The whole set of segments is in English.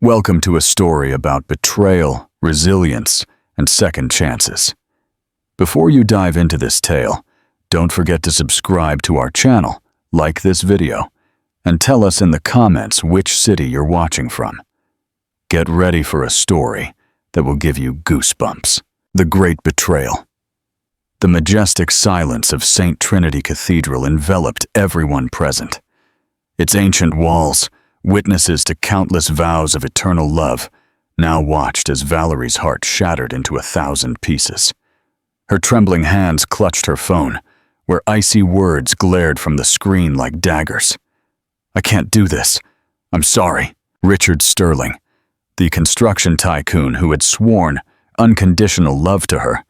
Welcome to a story about betrayal, resilience, and second chances. Before you dive into this tale, don't forget to subscribe to our channel, like this video, and tell us in the comments which city you're watching from. Get ready for a story that will give you goosebumps. The Great Betrayal. The majestic silence of St. Trinity Cathedral enveloped everyone present. Its ancient walls, witnesses to countless vows of eternal love, now watched as Valerie's heart shattered into 1,000 pieces. Her trembling hands clutched her phone, where icy words glared from the screen like daggers. "I can't do this. I'm sorry." Richard Sterling, the construction tycoon who had sworn unconditional love to her,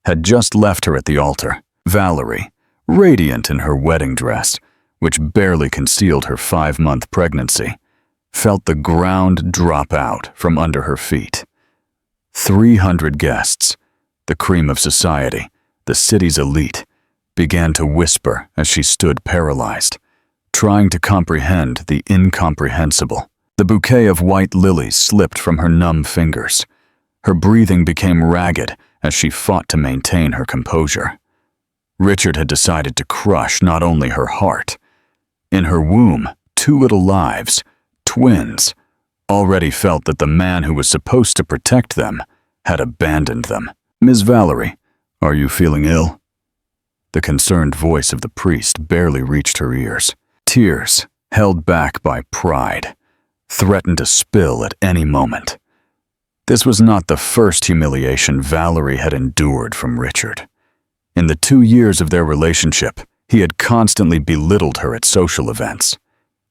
had just left her at the altar. Valerie, radiant in her wedding dress, which barely concealed her 5-month pregnancy, felt the ground drop out from under her feet. 300 guests, the cream of society, the city's elite, began to whisper as she stood paralyzed, trying to comprehend the incomprehensible. The bouquet of white lilies slipped from her numb fingers. Her breathing became ragged as she fought to maintain her composure. Richard had decided to crush not only her heart. In her womb, 2 little lives, twins, already felt that the man who was supposed to protect them had abandoned them. "Ms. Valerie, are you feeling ill?" The concerned voice of the priest barely reached her ears. Tears, held back by pride, threatened to spill at any moment. This was not the first humiliation Valerie had endured from Richard. In the 2 years of their relationship, he had constantly belittled her at social events.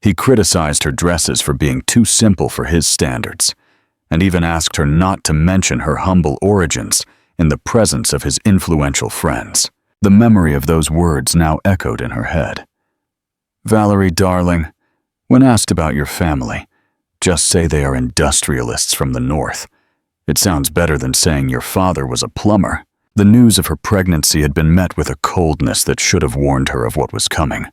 He criticized her dresses for being too simple for his standards, and even asked her not to mention her humble origins in the presence of his influential friends. The memory of those words now echoed in her head. "Valerie, darling, when asked about your family, just say they are industrialists from the north. It sounds better than saying your father was a plumber." The news of her pregnancy had been met with a coldness that should have warned her of what was coming.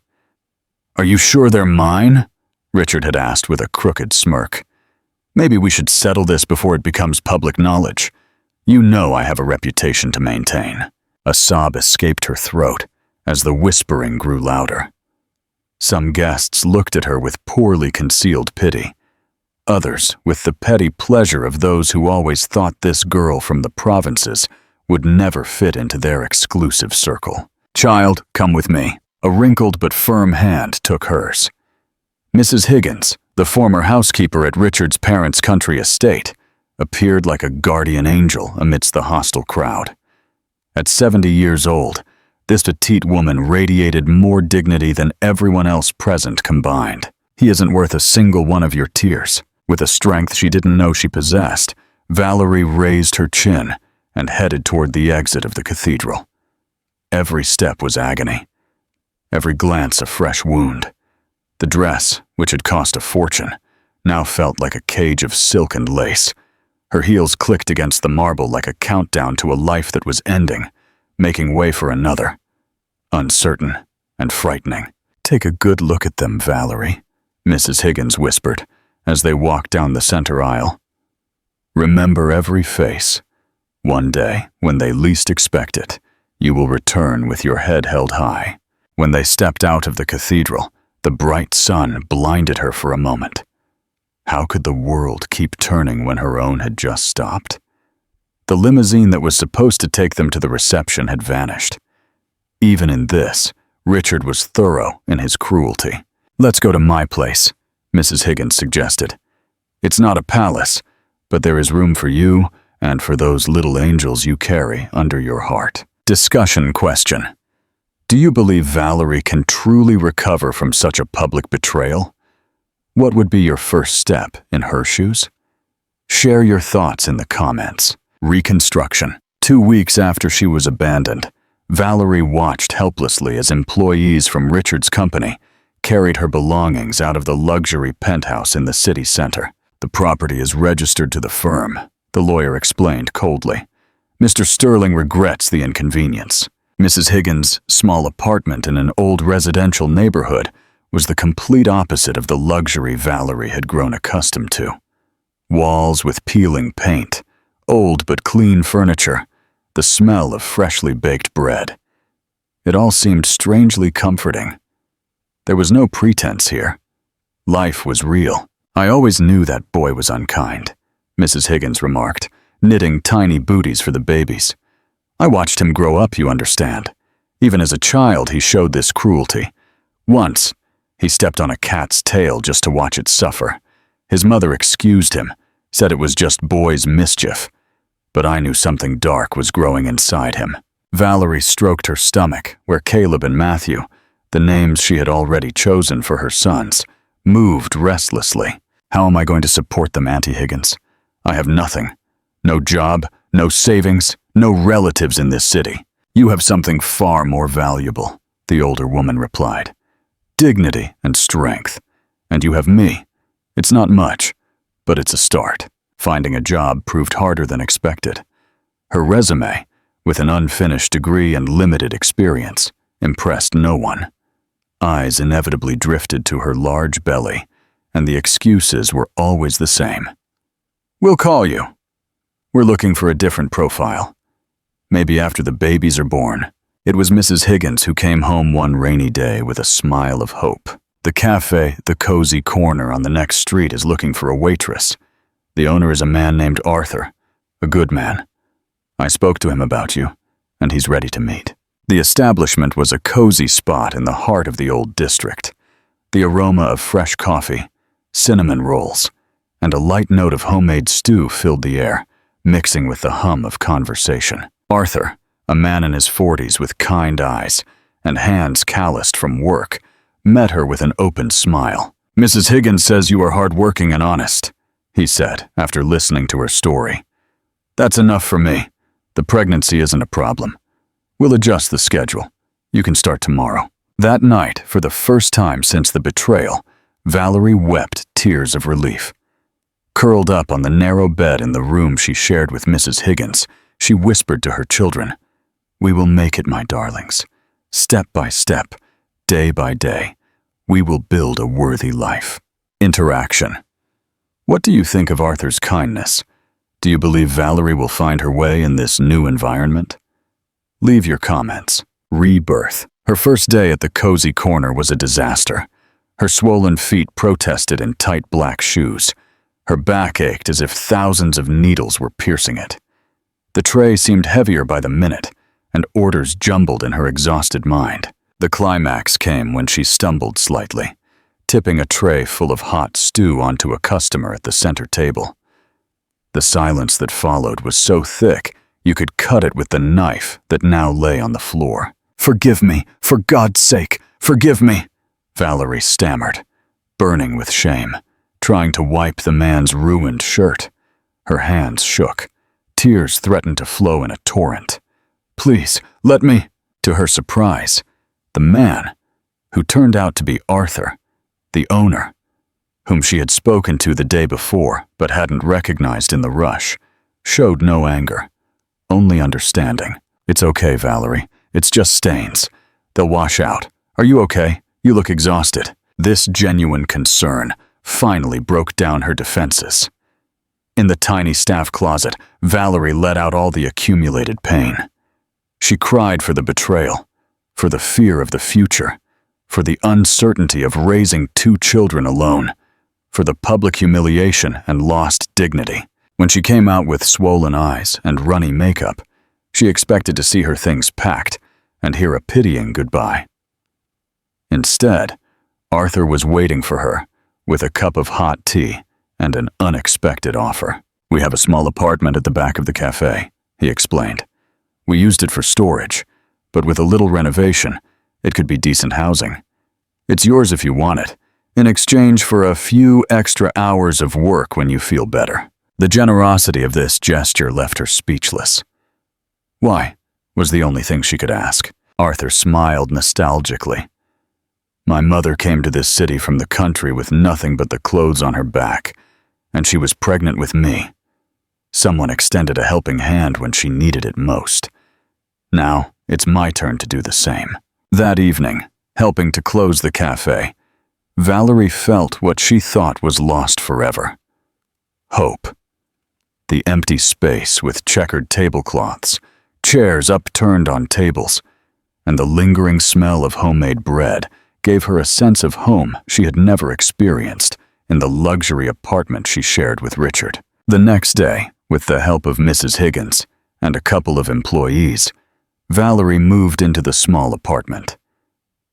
"Are you sure they're mine?" Richard had asked with a crooked smirk. "Maybe we should settle this before it becomes public knowledge. You know I have a reputation to maintain." A sob escaped her throat as the whispering grew louder. Some guests looked at her with poorly concealed pity. Others with the petty pleasure of those who always thought this girl from the provinces would never fit into their exclusive circle. "Child, come with me." A wrinkled but firm hand took hers. Mrs. Higgins, the former housekeeper at Richard's parents' country estate, appeared like a guardian angel amidst the hostile crowd. At 70 years old, this petite woman radiated more dignity than everyone else present combined. "He isn't worth a single one of your tears." With a strength she didn't know she possessed, Valerie raised her chin and headed toward the exit of the cathedral. Every step was agony. Every glance a fresh wound. The dress, which had cost a fortune, now felt like a cage of silk and lace. Her heels clicked against the marble like a countdown to a life that was ending, making way for another. Uncertain and frightening. "Take a good look at them, Valerie," Mrs. Higgins whispered as they walked down the center aisle. "Remember every face. One day, when they least expect it, you will return with your head held high." When they stepped out of the cathedral, the bright sun blinded her for a moment. How could the world keep turning when her own had just stopped? The limousine that was supposed to take them to the reception had vanished. Even in this, Richard was thorough in his cruelty. "Let's go to my place," Mrs. Higgins suggested. "It's not a palace, but there is room for you and for those little angels you carry under your heart." Discussion question. Do you believe Valerie can truly recover from such a public betrayal? What would be your first step in her shoes? Share your thoughts in the comments. Reconstruction. 2 weeks after she was abandoned, Valerie watched helplessly as employees from Richard's company carried her belongings out of the luxury penthouse in the city center. "The property is registered to the firm," the lawyer explained coldly. "Mr. Sterling regrets the inconvenience." Mrs. Higgins' small apartment in an old residential neighborhood was the complete opposite of the luxury Valerie had grown accustomed to. walls with peeling paint, old but clean furniture, the smell of freshly baked bread. It all seemed strangely comforting. There was no pretense here. Life was real. "I always knew that boy was unkind," Mrs. Higgins remarked, knitting tiny booties for the babies. "I watched him grow up, you understand. Even as a child, he showed this cruelty. Once, he stepped on a cat's tail just to watch it suffer. His mother excused him, said it was just boys' mischief. But I knew something dark was growing inside him." Valerie stroked her stomach, where Caleb and Matthew, the names she had already chosen for her sons, moved restlessly. "How am I going to support them, Auntie Higgins? I have nothing. No job, no savings, no relatives in this city." "You have something far more valuable," the older woman replied. "Dignity and strength. And you have me. It's not much, but it's a start." Finding a job proved harder than expected. Her resume, with an unfinished degree and limited experience, impressed no one. Eyes inevitably drifted to her large belly, and the excuses were always the same. "We'll call you. We're looking for a different profile. Maybe after the babies are born." It was Mrs. Higgins who came home one rainy day with a smile of hope. "The cafe, the cozy corner on the next street, is looking for a waitress. The owner is a man named Arthur, a good man. I spoke to him about you, and he's ready to meet." The establishment was a cozy spot in the heart of the old district. The aroma of fresh coffee, cinnamon rolls, and a light note of homemade stew filled the air, mixing with the hum of conversation. Arthur, a man in his 40s with kind eyes and hands calloused from work, met her with an open smile. "Mrs. Higgins says you are hardworking and honest," he said after listening to her story. "That's enough for me. The pregnancy isn't a problem. We'll adjust the schedule. You can start tomorrow." That night, for the first time since the betrayal, Valerie wept tears of relief. Curled up on the narrow bed in the room she shared with Mrs. Higgins, she whispered to her children, "We will make it, my darlings. Step by step, day by day, we will build a worthy life." Interaction. What do you think of Arthur's kindness? Do you believe Valerie will find her way in this new environment? Leave your comments. Rebirth. Her first day at the cozy corner was a disaster. Her swollen feet protested in tight black shoes. Her back ached as if thousands of needles were piercing it. The tray seemed heavier by the minute, and orders jumbled in her exhausted mind. The climax came when she stumbled slightly, tipping a tray full of hot stew onto a customer at the center table. The silence that followed was so thick you could cut it with the knife that now lay on the floor. "Forgive me, for God's sake, forgive me," Valerie stammered, burning with shame, trying to wipe the man's ruined shirt. Her hands shook. Tears threatened to flow in a torrent. "Please, let me." To her surprise, the man, who turned out to be Arthur, the owner, whom she had spoken to the day before but hadn't recognized in the rush, showed no anger, only understanding. "It's okay, Valerie. It's just stains. They'll wash out. Are you okay? You look exhausted." This genuine concern finally broke down her defenses. In the tiny staff closet, Valerie let out all the accumulated pain. She cried for the betrayal, for the fear of the future, for the uncertainty of raising 2 children alone, for the public humiliation and lost dignity. When she came out with swollen eyes and runny makeup, she expected to see her things packed and hear a pitying goodbye. Instead, Arthur was waiting for her with a cup of hot tea and an unexpected offer. "We have a small apartment at the back of the cafe," he explained. "We used it for storage, but with a little renovation, it could be decent housing. It's yours if you want it, in exchange for a few extra hours of work when you feel better." The generosity of this gesture left her speechless. "Why?" was the only thing she could ask. Arthur smiled nostalgically. "My mother came to this city from the country with nothing but the clothes on her back, and she was pregnant with me. Someone extended a helping hand when she needed it most. Now, it's my turn to do the same." That evening, helping to close the cafe, Valerie felt what she thought was lost forever: hope. The empty space with checkered tablecloths, chairs upturned on tables, and the lingering smell of homemade bread gave her a sense of home she had never experienced in the luxury apartment she shared with Richard. The next day, with the help of Mrs. Higgins and a couple of employees, Valerie moved into the small apartment.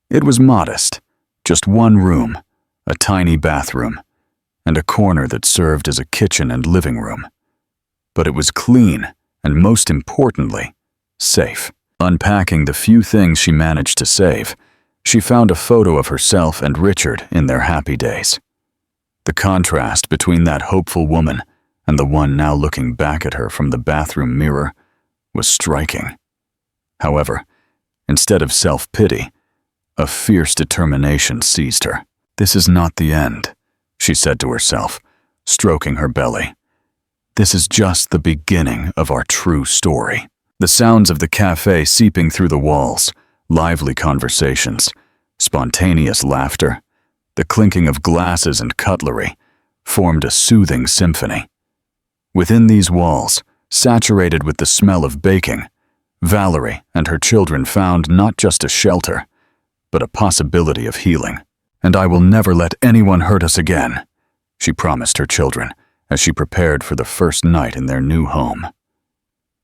It was modest, just one room, a tiny bathroom, and a corner that served as a kitchen and living room. But it was clean and, most importantly, safe. Unpacking the few things she managed to save, she found a photo of herself and Richard in their happy days. The contrast between that hopeful woman and the one now looking back at her from the bathroom mirror was striking. However, instead of self-pity, a fierce determination seized her. "This is not the end," she said to herself, stroking her belly. "This is just the beginning of our true story." The sounds of the cafe seeping through the walls, lively conversations, spontaneous laughter, the clinking of glasses and cutlery, formed a soothing symphony. Within these walls, saturated with the smell of baking, Valerie and her children found not just a shelter, but a possibility of healing. "And I will never let anyone hurt us again," she promised her children as she prepared for the first night in their new home.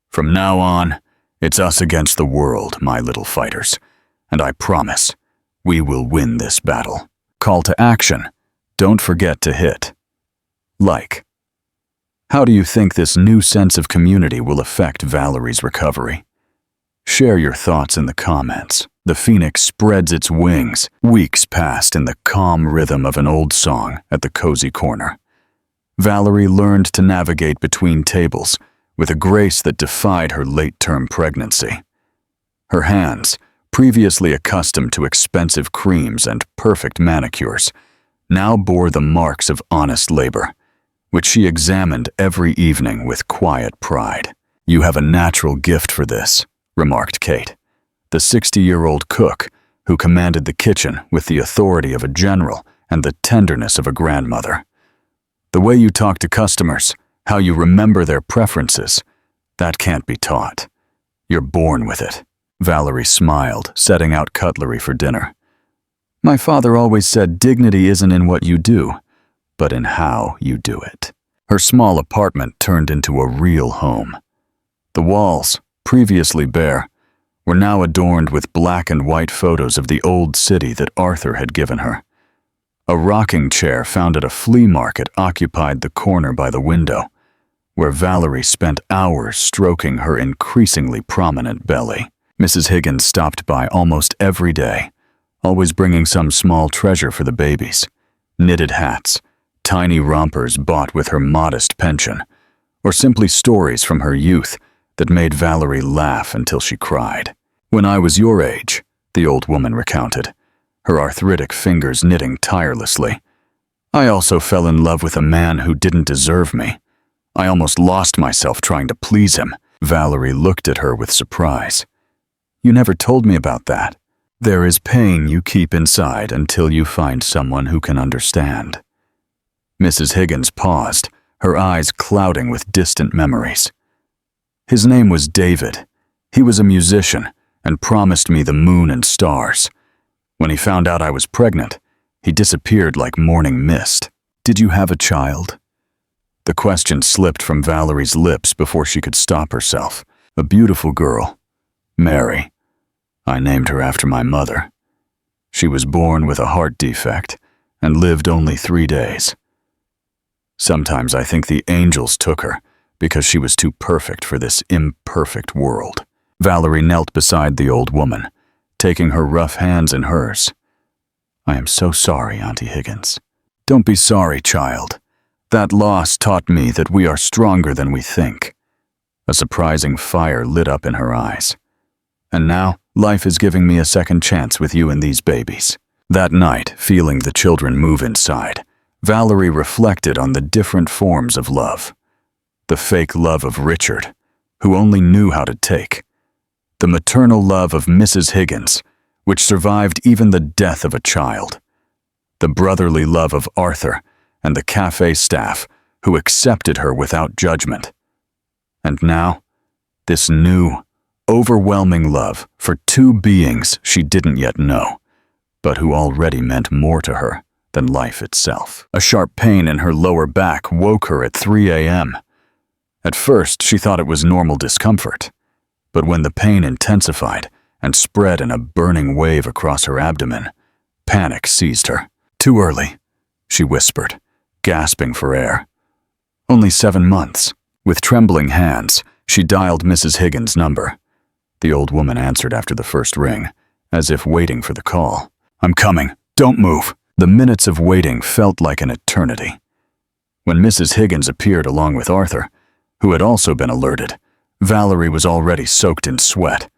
"From now on, it's us against the world, my little fighters, and I promise we will win this battle." Call to action. Don't forget to hit like. How do you think this new sense of community will affect Valerie's recovery? Share your thoughts in the comments. The phoenix spreads its wings. Weeks passed in the calm rhythm of an old song at the cozy corner. Valerie learned to navigate between tables with a grace that defied her late-term pregnancy. Her hands, previously accustomed to expensive creams and perfect manicures, now bore the marks of honest labor, which she examined every evening with quiet pride. "You have a natural gift for this," remarked Kate, the 60-year-old cook who commanded the kitchen with the authority of a general and the tenderness of a grandmother. "The way you talk to customers, how you remember their preferences, that can't be taught. You're born with it." Valerie smiled, setting out cutlery for dinner. "My father always said dignity isn't in what you do, but in how you do it." Her small apartment turned into a real home. The walls, previously bare, were now adorned with black and white photos of the old city that Arthur had given her. A rocking chair found at a flea market occupied the corner by the window, where Valerie spent hours stroking her increasingly prominent belly. Mrs. Higgins stopped by almost every day, always bringing some small treasure for the babies: knitted hats, tiny rompers bought with her modest pension, or simply stories from her youth that made Valerie laugh until she cried. "When I was your age," the old woman recounted, her arthritic fingers knitting tirelessly, "I also fell in love with a man who didn't deserve me. I almost lost myself trying to please him." Valerie looked at her with surprise. "You never told me about that." "There is pain you keep inside until you find someone who can understand." Mrs. Higgins paused, her eyes clouding with distant memories. "His name was David. He was a musician and promised me the moon and stars. When he found out I was pregnant, he disappeared like morning mist." "Did you have a child?" The question slipped from Valerie's lips before she could stop herself. "A beautiful girl, Mary. I named her after my mother. She was born with a heart defect and lived only 3 days. Sometimes I think the angels took her because she was too perfect for this imperfect world." Valerie knelt beside the old woman, taking her rough hands in hers. "I am so sorry, Auntie Higgins." "Don't be sorry, child. That loss taught me that we are stronger than we think." A surprising fire lit up in her eyes. "And now, life is giving me a second chance with you and these babies." That night, feeling the children move inside, Valerie reflected on the different forms of love. The fake love of Richard, who only knew how to take. The maternal love of Mrs. Higgins, which survived even the death of a child. The brotherly love of Arthur and the cafe staff, who accepted her without judgment. And now, this new, overwhelming love for two beings she didn't yet know, but who already meant more to her than life itself. A sharp pain in her lower back woke her at 3 a.m. At first, she thought it was normal discomfort, but when the pain intensified and spread in a burning wave across her abdomen, panic seized her. "Too early," she whispered, gasping for air. "Only 7 months." With trembling hands, she dialed Mrs. Higgins' number. The old woman answered after the first ring, as if waiting for the call. "I'm coming. Don't move." The minutes of waiting felt like an eternity. When Mrs. Higgins appeared along with Arthur, who had also been alerted, Valerie was already soaked in sweat,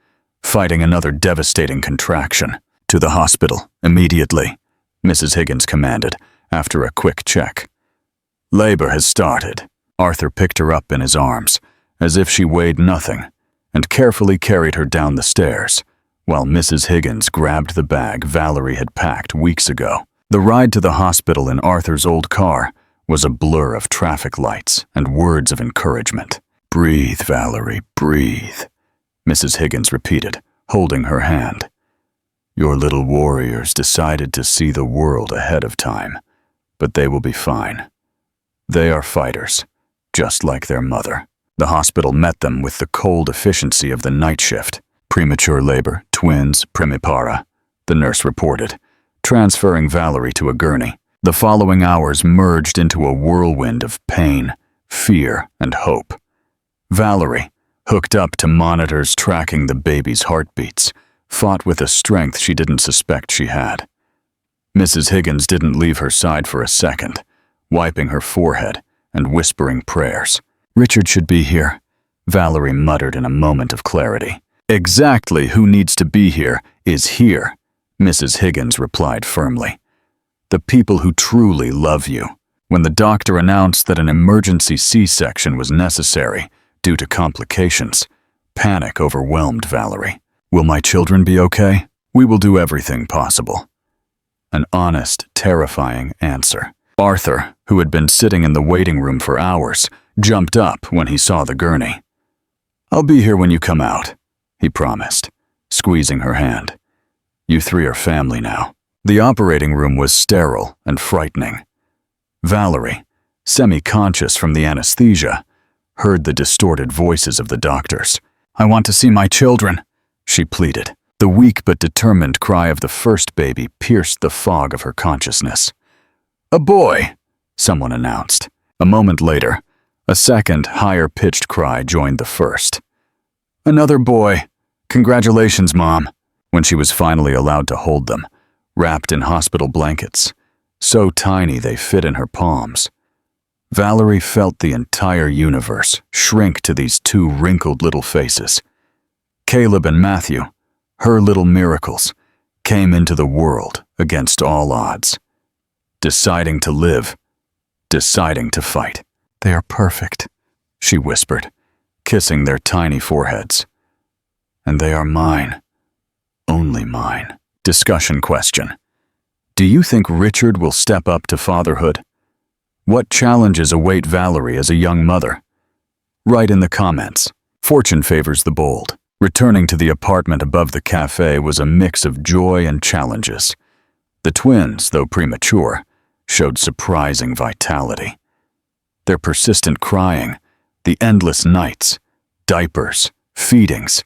fighting another devastating contraction. "To the hospital, immediately," Mrs. Higgins commanded, after a quick check. "Labor has started." Arthur picked her up in his arms, as if she weighed nothing, and carefully carried her down the stairs, while Mrs. Higgins grabbed the bag Valerie had packed weeks ago. The ride to the hospital in Arthur's old car was a blur of traffic lights and words of encouragement. "Breathe, Valerie, breathe," Mrs. Higgins repeated, holding her hand. "Your little warriors decided to see the world ahead of time, but they will be fine. They are fighters, just like their mother." The hospital met them with the cold efficiency of the night shift. "Premature labor, twins, primipara," the nurse reported, transferring Valerie to a gurney. The following hours merged into a whirlwind of pain, fear, and hope. Valerie, hooked up to monitors tracking the baby's heartbeats, fought with a strength she didn't suspect she had. Mrs. Higgins didn't leave her side for a second, wiping her forehead and whispering prayers. "Richard should be here," Valerie muttered in a moment of clarity. "Exactly who needs to be here is here," Mrs. Higgins replied firmly. "The people who truly love you." When the doctor announced that an emergency C-section was necessary due to complications, panic overwhelmed Valerie. "Will my children be okay?" "We will do everything possible." An honest, terrifying answer. Arthur, who had been sitting in the waiting room for hours, jumped up when he saw the gurney. "I'll be here when you come out," he promised, squeezing her hand. "You three are family now." The operating room was sterile and frightening. Valerie, semi-conscious from the anesthesia, heard the distorted voices of the doctors. "I want to see my children," she pleaded. The weak but determined cry of the first baby pierced the fog of her consciousness. "A boy," someone announced. A moment later, a second, higher-pitched cry joined the first. "Another boy. Congratulations, Mom," when she was finally allowed to hold them, wrapped in hospital blankets, so tiny they fit in her palms. Valerie felt the entire universe shrink to these two wrinkled little faces. Caleb and Matthew, her little miracles, came into the world against all odds. Deciding to live, deciding to fight. "They are perfect," she whispered, kissing their tiny foreheads. "And they are mine, only mine." Discussion question. Do you think Richard will step up to fatherhood? What challenges await Valerie as a young mother? Write in the comments. Fortune favors the bold. Returning to the apartment above the cafe was a mix of joy and challenges. The twins, though premature, showed surprising vitality. Their persistent crying, the endless nights, diapers, feedings,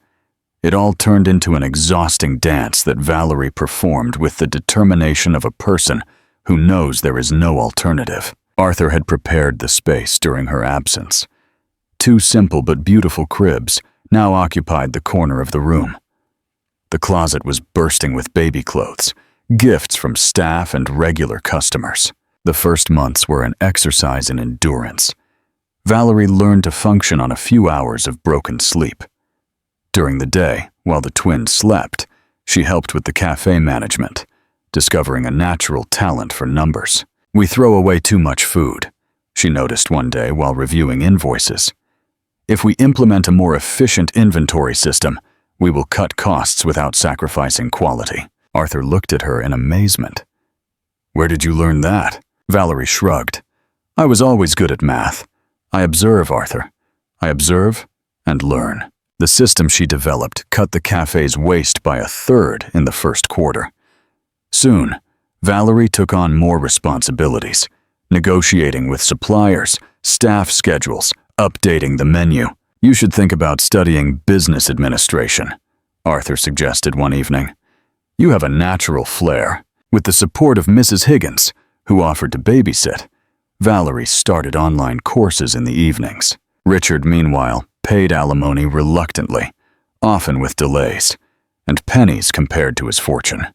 it all turned into an exhausting dance that Valerie performed with the determination of a person who knows there is no alternative. Arthur had prepared the space during her absence. Two simple but beautiful cribs now occupied the corner of the room. The closet was bursting with baby clothes, gifts from staff and regular customers. The first months were an exercise in endurance. Valerie learned to function on a few hours of broken sleep. During the day, while the twins slept, she helped with the cafe management, discovering a natural talent for numbers. "We throw away too much food," she noticed one day while reviewing invoices. "If we implement a more efficient inventory system, we will cut costs without sacrificing quality." Arthur looked at her in amazement. "Where did you learn that?" Valerie shrugged. I was always good at math. I observe, Arthur. I observe and learn. The system she developed cut the cafe's waste by 1/3 in the first quarter. Soon, Valerie took on more responsibilities, negotiating with suppliers, staff schedules, updating the menu. You should think about studying business administration, Arthur suggested one evening. You have a natural flair. With the support of Mrs. Higgins, who offered to babysit, Valerie started online courses in the evenings. Richard, meanwhile, paid alimony reluctantly, often with delays, and pennies compared to his fortune.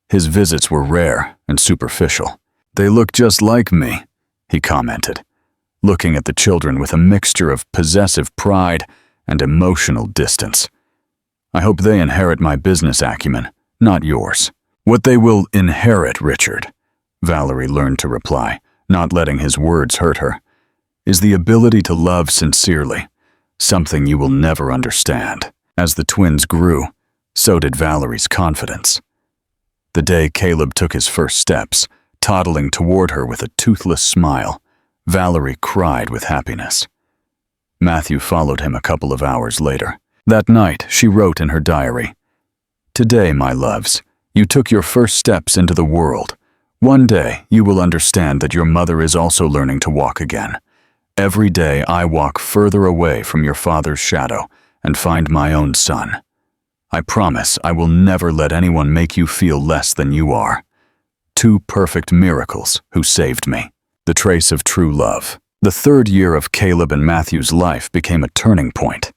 His visits were rare and superficial. They look just like me, he commented, looking at the children with a mixture of possessive pride and emotional distance. I hope they inherit my business acumen, not yours. What they will inherit, Richard, Valerie learned to reply, not letting his words hurt her, is the ability to love sincerely, something you will never understand. As the twins grew, so did Valerie's confidence. The day Caleb took his first steps, toddling toward her with a toothless smile, Valerie cried with happiness. Matthew followed him a couple of hours later. That night, she wrote in her diary, "Today, my loves, you took your first steps into the world. One day, you will understand that your mother is also learning to walk again. Every day, I walk further away from your father's shadow and find my own son. I promise I will never let anyone make you feel less than you are. Two perfect miracles who saved me." The trace of true love. The third year of Caleb and Matthew's life became a turning point.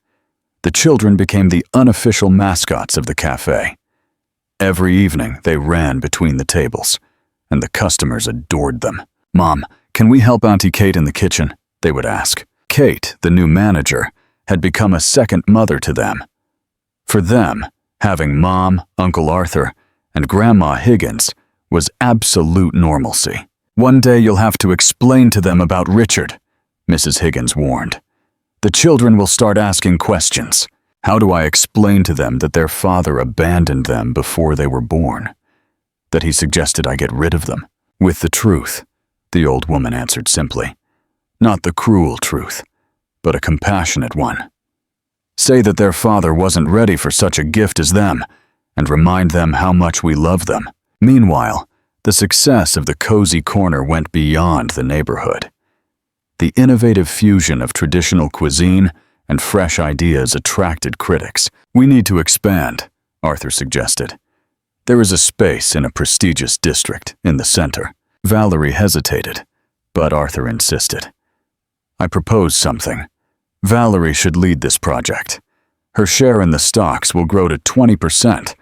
The children became the unofficial mascots of the cafe. Every evening, they ran between the tables, and the customers adored them. "Mom, can we help Auntie Kate in the kitchen?" they would ask. Kate, the new manager, had become a second mother to them. For them, having Mom, Uncle Arthur, and Grandma Higgins was absolute normalcy. "One day you'll have to explain to them about Richard," Mrs. Higgins warned. "The children will start asking questions. How do I explain to them that their father abandoned them before they were born? That he suggested I get rid of them?" "With the truth," the old woman answered simply. "Not the cruel truth, but a compassionate one. Say that their father wasn't ready for such a gift as them, and remind them how much we love them." Meanwhile, the success of the Cozy Corner went beyond the neighborhood. The innovative fusion of traditional cuisine and fresh ideas attracted critics. "We need to expand," Arthur suggested. "There is a space in a prestigious district in the center." Valerie hesitated, but Arthur insisted. "I propose something. Valerie should lead this project. Her share in the stocks will grow to 20%,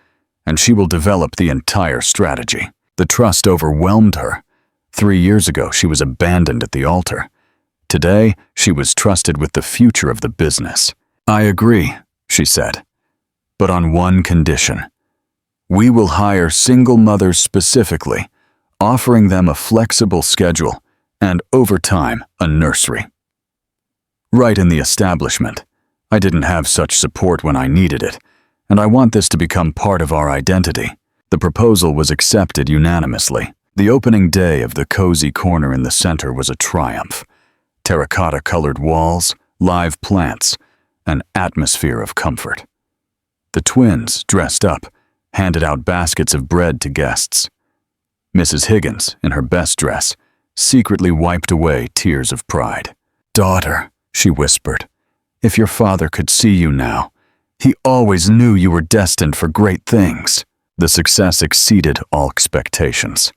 and she will develop the entire strategy." The trust overwhelmed her. 3 years ago, she was abandoned at the altar. Today, she was trusted with the future of the business. "I agree," she said, "but on one condition. We will hire single mothers specifically, offering them a flexible schedule and, over time, a nursery. Right in the establishment. I didn't have such support when I needed it, and I want this to become part of our identity." The proposal was accepted unanimously. The opening day of the Cozy Corner in the center was a triumph. Terracotta-colored walls, live plants, an atmosphere of comfort. The twins, dressed up, handed out baskets of bread to guests. Mrs. Higgins, in her best dress, secretly wiped away tears of pride. "Daughter," she whispered, "if your father could see you now, he always knew you were destined for great things." The success exceeded all expectations.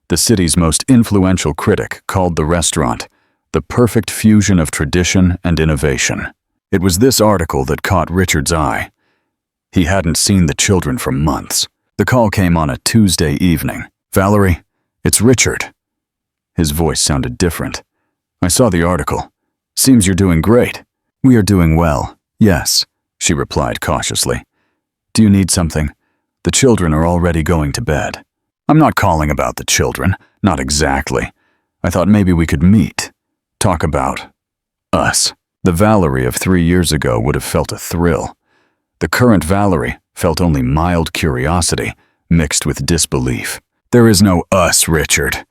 The city's most influential critic called the restaurant the perfect fusion of tradition and innovation. It was this article that caught Richard's eye. He hadn't seen the children for months. The call came on a Tuesday evening. "Valerie, it's Richard." His voice sounded different. "I saw the article. Seems you're doing great." "We are doing well, yes," she replied cautiously. "Do you need something? The children are already going to bed." "I'm not calling about the children, not exactly. I thought maybe we could meet. Talk about us." The Valerie of 3 years ago would have felt a thrill. The current Valerie felt only mild curiosity, mixed with disbelief. "There is no us, Richard.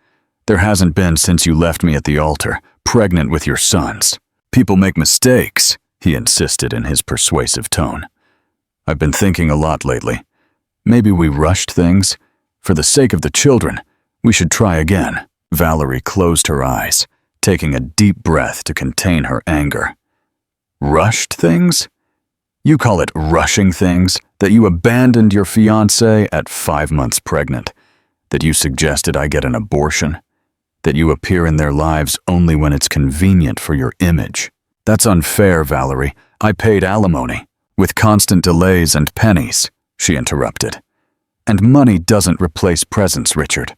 There hasn't been since you left me at the altar, pregnant with your sons. People make mistakes, he insisted in his persuasive tone. I've been thinking a lot lately. Maybe we rushed things. For the sake of the children, we should try again. Valerie closed her eyes, taking a deep breath to contain her anger. Rushed things? You call it rushing things? That you abandoned your fiancé at 5 months pregnant? That you suggested I get an abortion? That you appear in their lives only when it's convenient for your image? That's unfair, Valerie. I paid alimony, with constant delays and pennies, she interrupted. And money doesn't replace presence, Richard.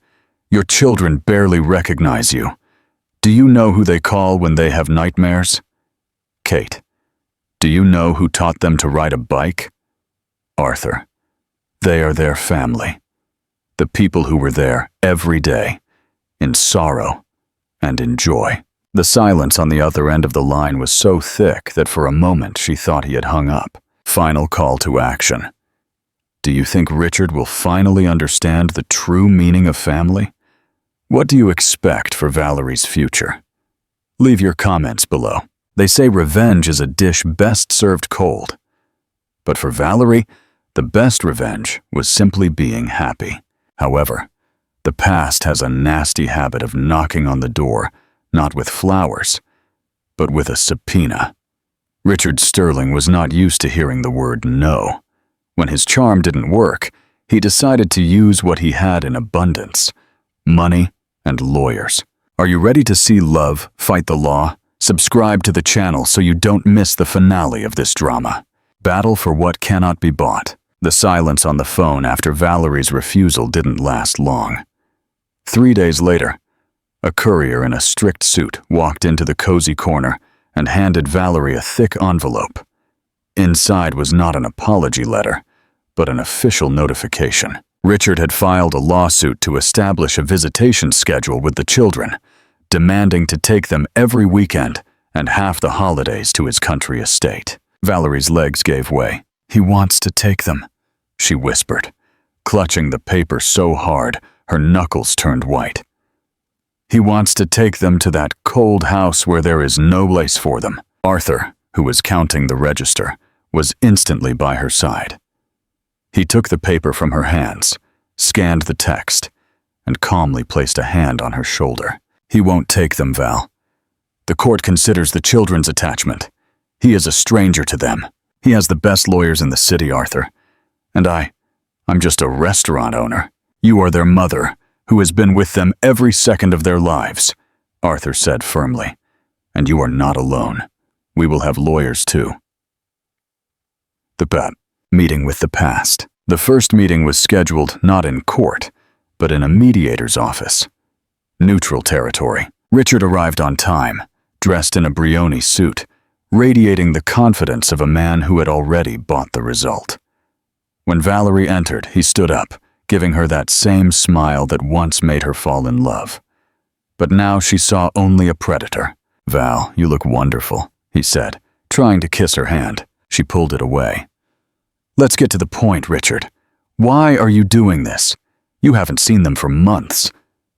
Your children barely recognize you. Do you know who they call when they have nightmares? Kate. Do you know who taught them to ride a bike? Arthur. They are their family. The people who were there every day, in sorrow and in joy. The silence on the other end of the line was so thick that for a moment she thought he had hung up. Final call to action. Do you think Richard will finally understand the true meaning of family? What do you expect for Valerie's future? Leave your comments below. They say revenge is a dish best served cold. But for Valerie, the best revenge was simply being happy. However, the past has a nasty habit of knocking on the door, not with flowers, but with a subpoena. Richard Sterling was not used to hearing the word no. When his charm didn't work, he decided to use what he had in abundance: money and lawyers. Are you ready to see love fight the law? Subscribe to the channel so you don't miss the finale of this drama. Battle for what cannot be bought. The silence on the phone after Valerie's refusal didn't last long. 3 days later, a courier in a strict suit walked into the cozy corner and handed Valerie a thick envelope. Inside was not an apology letter, but an official notification. Richard had filed a lawsuit to establish a visitation schedule with the children, demanding to take them every weekend and half the holidays to his country estate. Valerie's legs gave way. He wants to take them, she whispered, clutching the paper so hard her knuckles turned white. He wants to take them to that cold house where there is no place for them. Arthur, who was counting the register, was instantly by her side. He took the paper from her hands, scanned the text, and calmly placed a hand on her shoulder. He won't take them, Val. The court considers the children's attachment. He is a stranger to them. He has the best lawyers in the city, Arthur. And I'm just a restaurant owner. You are their mother, who has been with them every second of their lives, Arthur said firmly. And you are not alone. We will have lawyers too. The meeting with the past. The first meeting was scheduled not in court, but in a mediator's office. Neutral territory. Richard arrived on time, dressed in a Brioni suit, radiating the confidence of a man who had already bought the result. When Valerie entered, he stood up, giving her that same smile that once made her fall in love. But now she saw only a predator. Val, you look wonderful, he said, trying to kiss her hand. She pulled it away. Let's get to the point, Richard. Why are you doing this? You haven't seen them for months.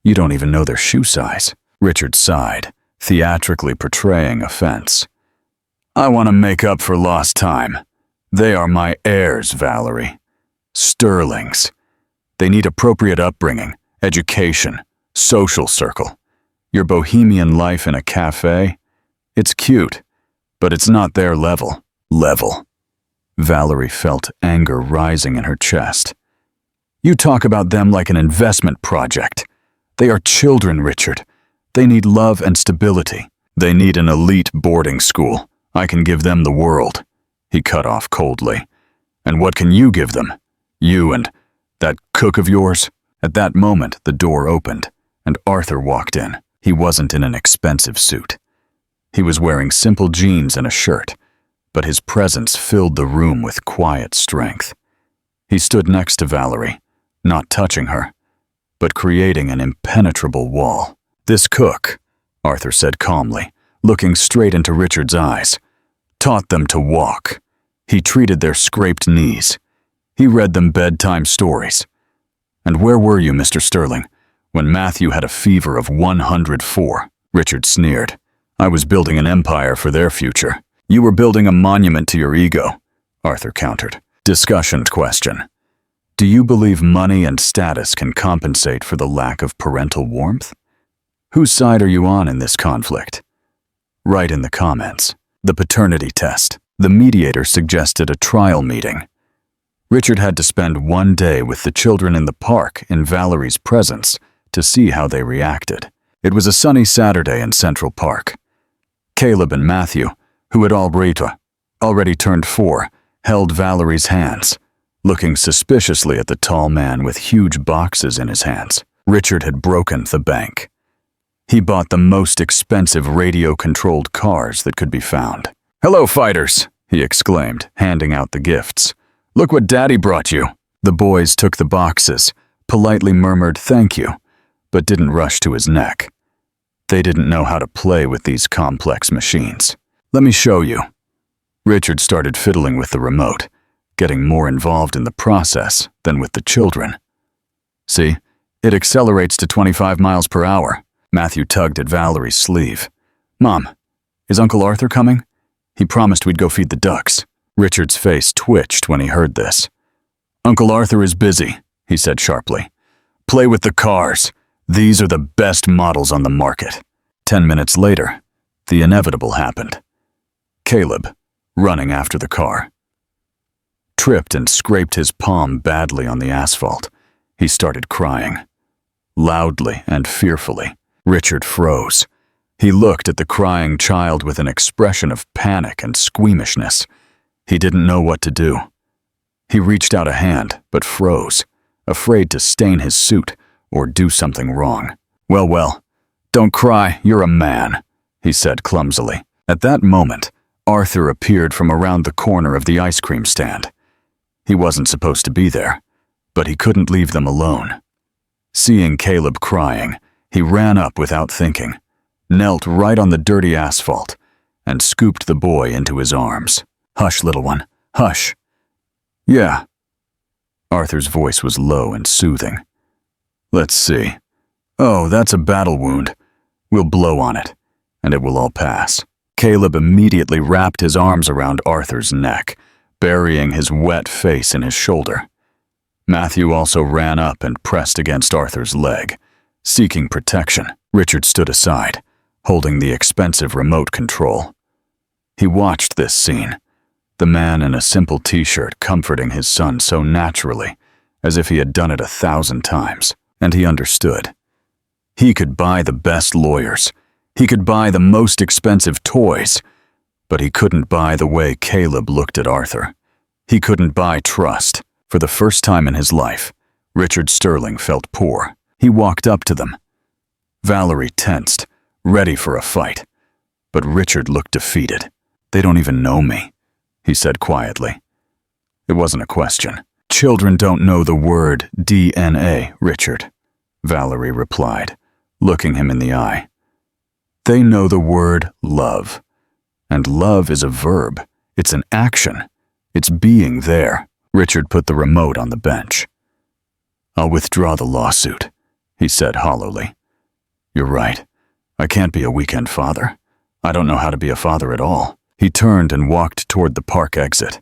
You don't even know their shoe size. Richard sighed, theatrically portraying offense. I want to make up for lost time. They are my heirs, Valerie. Sterlings. They need appropriate upbringing, education, social circle. Your bohemian life in a cafe? It's cute, but it's not their level. Valerie felt anger rising in her chest. You talk about them like an investment project. They are children, Richard. They need love and stability. They need an elite boarding school. I can give them the world. He cut off coldly. And what can you give them? You and that cook of yours? At that moment, the door opened, and Arthur walked in. He wasn't in an expensive suit. He was wearing simple jeans and a shirt, but his presence filled the room with quiet strength. He stood next to Valerie, not touching her, but creating an impenetrable wall. This cook, Arthur said calmly, looking straight into Richard's eyes, taught them to walk. He treated their scraped knees. He read them bedtime stories. And where were you, Mr. Sterling, when Matthew had a fever of 104. Richard sneered. I was building an empire for their future. You were building a monument to your ego, Arthur countered. Discussion question. Do you believe money and status can compensate for the lack of parental warmth? Whose side are you on in this conflict? Write in the comments. The paternity test. The mediator suggested a trial meeting. Richard had to spend one day with the children in the park in Valerie's presence to see how they reacted. It was a sunny Saturday in Central Park. Caleb and Matthew, who had already turned 4, held Valerie's hands, looking suspiciously at the tall man with huge boxes in his hands. Richard had broken the bank. He bought the most expensive radio-controlled cars that could be found. "Hello, fighters," he exclaimed, handing out the gifts. "Look what Daddy brought you." The boys took the boxes, politely murmured thank you, but didn't rush to his neck. They didn't know how to play with these complex machines. "Let me show you." Richard started fiddling with the remote, getting more involved in the process than with the children. "See, it accelerates to 25 miles per hour. Matthew tugged at Valerie's sleeve. "Mom, is Uncle Arthur coming? He promised we'd go feed the ducks." Richard's face twitched when he heard this. "Uncle Arthur is busy," he said sharply. "Play with the cars. These are the best models on the market." 10 minutes later, the inevitable happened. Caleb, running after the car, tripped and scraped his palm badly on the asphalt. He started crying. Loudly and fearfully, Richard froze. He looked at the crying child with an expression of panic and squeamishness. He didn't know what to do. He reached out a hand, but froze, afraid to stain his suit or do something wrong. Well, don't cry, you're a man," he said clumsily. At that moment, Arthur appeared from around the corner of the ice cream stand. He wasn't supposed to be there, but he couldn't leave them alone. Seeing Caleb crying, he ran up without thinking, knelt right on the dirty asphalt, and scooped the boy into his arms. "Hush, little one, hush." "Yeah." Arthur's voice was low and soothing. "Let's see. Oh, that's a battle wound. We'll blow on it, and it will all pass." Caleb immediately wrapped his arms around Arthur's neck, burying his wet face in his shoulder. Matthew also ran up and pressed against Arthur's leg, seeking protection. Richard stood aside, holding the expensive remote control. He watched this scene, the man in a simple t-shirt comforting his son so naturally, as if he had done it 1,000 times, and he understood. He could buy the best lawyers, he could buy the most expensive toys, but he couldn't buy the way Caleb looked at Arthur. He couldn't buy trust. For the first time in his life, Richard Sterling felt poor. He walked up to them. Valerie tensed, ready for a fight, but Richard looked defeated. "They don't even know me," he said quietly. It wasn't a question. "Children don't know the word DNA, Richard," Valerie replied, looking him in the eye. "They know the word love. And love is a verb. It's an action. It's being there." Richard put the remote on the bench. "I'll withdraw the lawsuit," he said hollowly. "You're right. I can't be a weekend father. I don't know how to be a father at all." He turned and walked toward the park exit,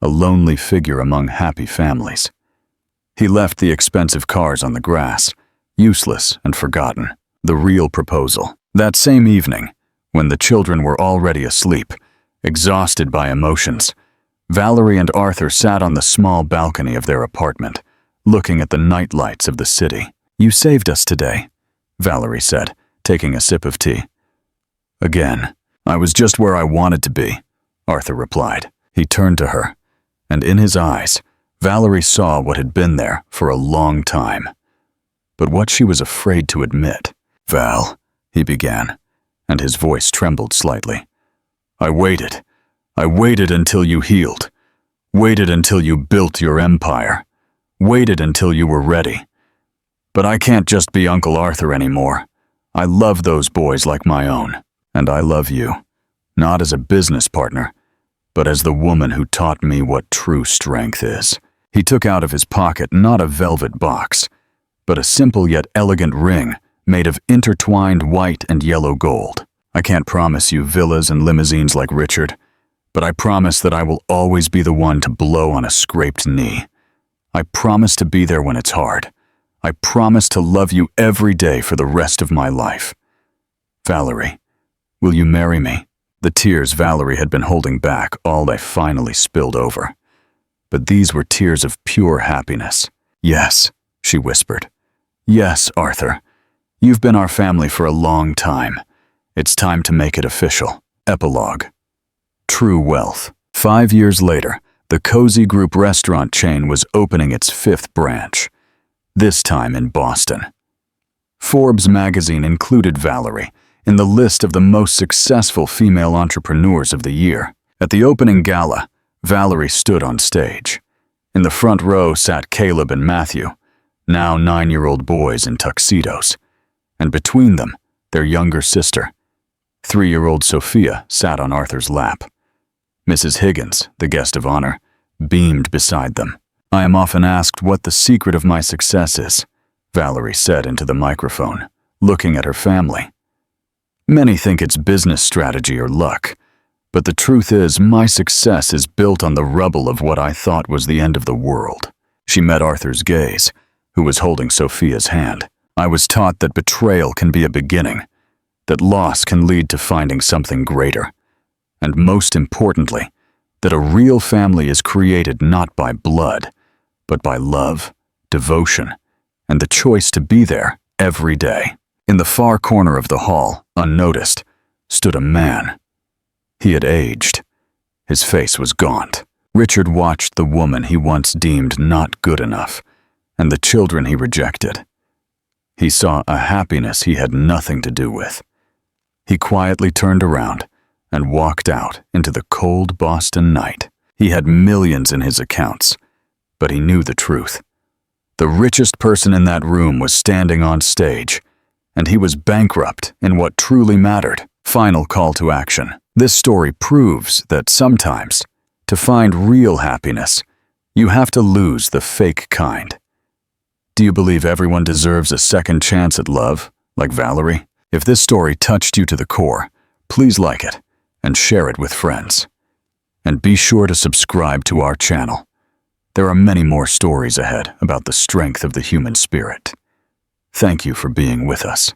a lonely figure among happy families. He left the expensive cars on the grass, useless and forgotten. The real proposal. That same evening, when the children were already asleep, exhausted by emotions, Valerie and Arthur sat on the small balcony of their apartment, looking at the night lights of the city. "You saved us today," Valerie said, taking a sip of tea. "Again, I was just where I wanted to be," Arthur replied. He turned to her, and in his eyes, Valerie saw what had been there for a long time, but what she was afraid to admit. "Val," he began, and his voice trembled slightly. I waited until you healed. Waited until you built your empire. Waited until you were ready. But I can't just be Uncle Arthur anymore. I love those boys like my own. And I love you, not as a business partner, but as the woman who taught me what true strength is." He took out of his pocket not a velvet box, but a simple yet elegant ring made of intertwined white and yellow gold. I can't promise you villas and limousines like Richard, but I promise that I will always be the one to blow on a scraped knee. I promise to be there when it's hard. I promise to love you every day for the rest of my life. Valerie, will you marry me? The tears Valerie had been holding back all they finally spilled over. But these were tears of pure happiness. Yes, she whispered. Yes, Arthur. You've been our family for a long time. It's time to make it official. Epilogue. True wealth. 5 years later, the Cozy Group restaurant chain was opening its 5th branch, this time in Boston. Forbes magazine included Valerie in the list of the most successful female entrepreneurs of the year. At the opening gala, Valerie stood on stage. In the front row sat Caleb and Matthew, now 9-year-old boys in tuxedos, and between them, their younger sister. 3-year-old Sophia sat on Arthur's lap. Mrs. Higgins, the guest of honor, beamed beside them. I am often asked what the secret of my success is, Valerie said into the microphone, looking at her family. Many think it's business strategy or luck, but the truth is my success is built on the rubble of what I thought was the end of the world. She met Arthur's gaze, who was holding Sophia's hand. I was taught that betrayal can be a beginning, that loss can lead to finding something greater, and most importantly, that a real family is created not by blood, but by love, devotion, and the choice to be there every day. In the far corner of the hall, unnoticed, stood a man. He had aged. His face was gaunt. Richard watched the woman he once deemed not good enough, and the children he rejected. He saw a happiness he had nothing to do with. He quietly turned around and walked out into the cold Boston night. He had millions in his accounts, but he knew the truth. The richest person in that room was standing on stage, and he was bankrupt in what truly mattered. Final call to action. This story proves that sometimes, to find real happiness, you have to lose the fake kind. Do you believe everyone deserves a second chance at love, like Valerie? If this story touched you to the core, please like it and share it with friends. And be sure to subscribe to our channel. There are many more stories ahead about the strength of the human spirit. Thank you for being with us.